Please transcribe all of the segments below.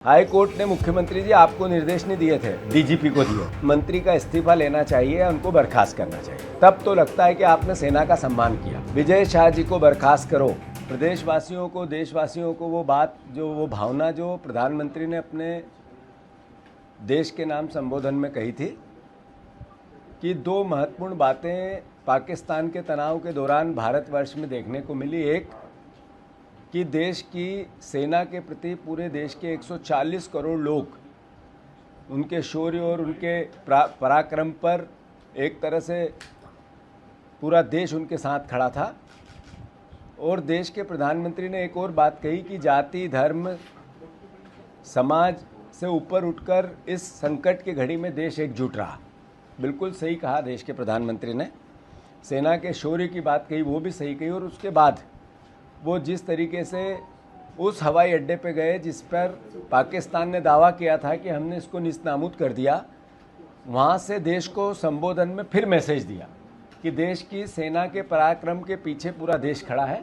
High court ने मुख्यमंत्री जी आपको निर्देश नहीं दिए थे, डीजीपी को दिए। मंत्री का इस्तीफा लेना चाहिए, उनको बर्खास्त करना चाहिए। तब तो लगता है कि आपने सेना का सम्मान किया। विजय शाह जी को बर्खास्त करो। प्रदेशवासियों को, देशवासियों को वो बात, वो भावना जो प्रधानमंत्री ने अपने देश के नाम संबोधन में कही थी कि दो महत्वपूर्ण बातें पाकिस्तान के तनाव के दौरान भारतवर्ष में देखने को मिली। एक कि देश की सेना के प्रति पूरे देश के 140 करोड़ लोग, उनके शौर्य और उनके पराक्रम पर एक तरह से पूरा देश उनके साथ खड़ा था। और देश के प्रधानमंत्री ने एक और बात कही कि जाति, धर्म, समाज से ऊपर उठकर इस संकट की घड़ी में देश एकजुट रहा। बिल्कुल सही कहा देश के प्रधानमंत्री ने। सेना के शौर्य की बात कही, वो भी सही कही। और उसके बाद वो जिस तरीके से उस हवाई अड्डे पे गए जिस पर पाकिस्तान ने दावा किया था कि हमने इसको निस्तनाबूद कर दिया, वहाँ से देश को संबोधन में फिर मैसेज दिया कि देश की सेना के पराक्रम के पीछे पूरा देश खड़ा है,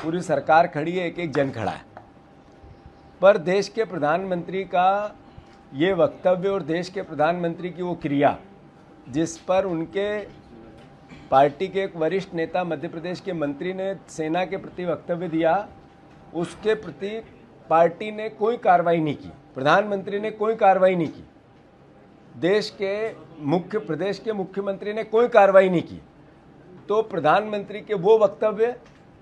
पूरी सरकार खड़ी है, एक एक जन खड़ा है। पर देश के प्रधानमंत्री का ये वक्तव्य और देश के प्रधानमंत्री की वो क्रिया जिस पर उनके पार्टी के एक वरिष्ठ नेता, मध्य प्रदेश के मंत्री ने सेना के प्रति वक्तव्य दिया, उसके प्रति पार्टी ने कोई कार्रवाई नहीं की, प्रधानमंत्री ने कोई कार्रवाई नहीं की, प्रदेश के मुख्यमंत्री ने कोई कार्रवाई नहीं की। तो प्रधानमंत्री के वो वक्तव्य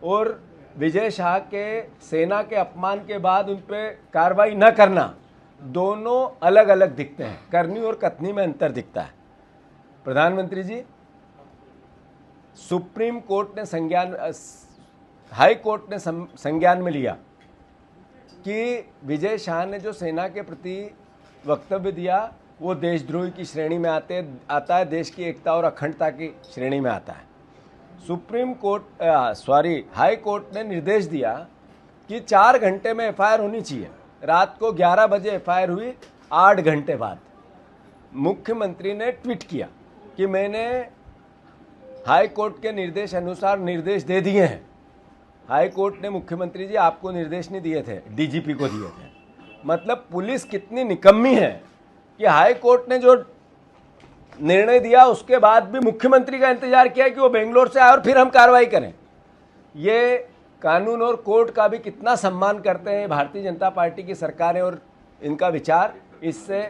और विजय शाह के सेना के अपमान के बाद उन पर कार्रवाई न करना, दोनों अलग अलग दिखते हैं। करनी और कथनी में अंतर दिखता है। प्रधानमंत्री जी, सुप्रीम कोर्ट ने हाई कोर्ट ने संज्ञान में लिया कि विजय शाह ने जो सेना के प्रति वक्तव्य दिया वो देशद्रोही की श्रेणी में आता है, देश की एकता और अखंडता की श्रेणी में आता है। हाई कोर्ट ने निर्देश दिया कि 4 घंटे में एफआईआर होनी चाहिए। रात को 11 बजे एफआईआर हुई, 8 घंटे बाद मुख्यमंत्री ने ट्वीट किया कि मैंने हाई कोर्ट के निर्देश अनुसार निर्देश दे दिए हैं। हाई कोर्ट ने मुख्यमंत्री जी आपको निर्देश नहीं दिए थे, डीजीपी को दिए थे। मतलब पुलिस कितनी निकम्मी है कि हाई कोर्ट ने जो निर्णय दिया उसके बाद भी मुख्यमंत्री का इंतजार किया कि वो बेंगलोर से आए और फिर हम कार्रवाई करें। ये कानून और कोर्ट का भी कितना सम्मान करते हैं भारतीय जनता पार्टी की सरकारें और इनका विचार, इससे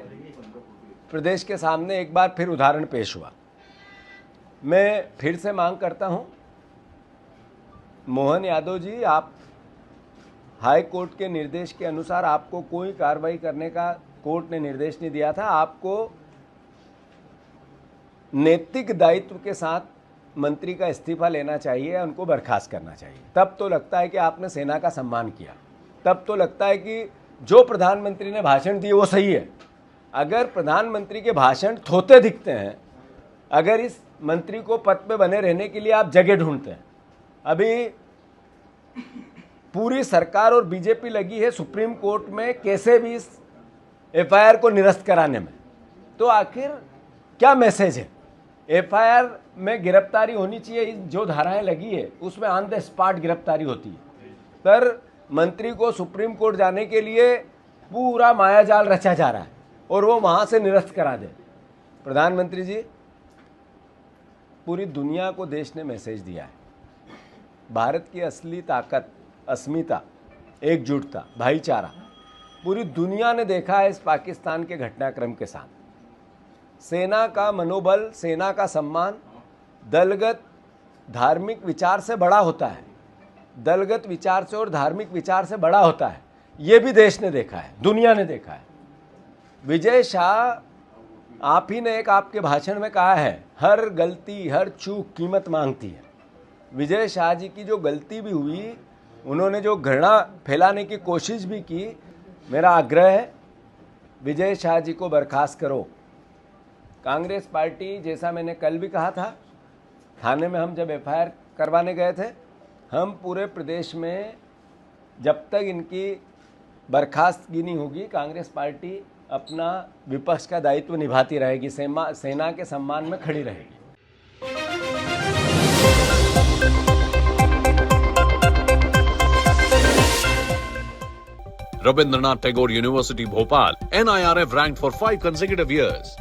प्रदेश के सामने एक बार फिर उदाहरण पेश हुआ। मैं फिर से मांग करता हूं, मोहन यादव जी, आप हाई कोर्ट के निर्देश के अनुसार आपको कोई कार्रवाई करने का कोर्ट ने निर्देश नहीं दिया था। आपको नैतिक दायित्व के साथ मंत्री का इस्तीफा लेना चाहिए, उनको बर्खास्त करना चाहिए। तब तो लगता है कि आपने सेना का सम्मान किया। तब तो लगता है कि जो प्रधानमंत्री ने भाषण दिए वो सही है। अगर प्रधानमंत्री के भाषण थोते दिखते हैं, अगर इस मंत्री को पद पे बने रहने के लिए आप जगह ढूंढते हैं, अभी पूरी सरकार और बीजेपी लगी है सुप्रीम कोर्ट में कैसे भी इस एफआईआर को निरस्त कराने में, तो आखिर क्या मैसेज है? एफआईआर में गिरफ्तारी होनी चाहिए, जो धाराएं लगी है उसमें ऑन द स्पॉट गिरफ्तारी होती है। पर मंत्री को सुप्रीम कोर्ट जाने के लिए पूरा मायाजाल रचा जा रहा है और वो वहां से निरस्त करा दे। प्रधानमंत्री जी, पूरी दुनिया को देश ने मैसेज दिया है, भारत की असली ताकत, अस्मिता, एकजुटता, भाईचारा पूरी दुनिया ने देखा है इस पाकिस्तान के घटनाक्रम के साथ। सेना का मनोबल, सेना का सम्मान दलगत धार्मिक विचार से बड़ा होता है, दलगत विचार से और धार्मिक विचार से बड़ा होता है। ये भी देश ने देखा है, दुनिया ने देखा है। विजय शाह, आप ही ने एक आपके भाषण में कहा है, हर गलती, हर चूक कीमत मांगती है। विजय शाह जी की जो गलती भी हुई, उन्होंने जो घृणा फैलाने की कोशिश भी की, मेरा आग्रह है विजय शाह जी को बर्खास्त करो। कांग्रेस पार्टी, जैसा मैंने कल भी कहा था, थाने में हम जब एफआईआर करवाने गए थे, हम पूरे प्रदेश में जब तक इनकी बर्खास्तगी नहीं होगी, कांग्रेस पार्टी अपना विपक्ष का दायित्व निभाती रहेगी, सेना के सम्मान में खड़ी रहेगी। Rabindranath Tagore University, Bhopal, NIRF ranked for 5 consecutive years.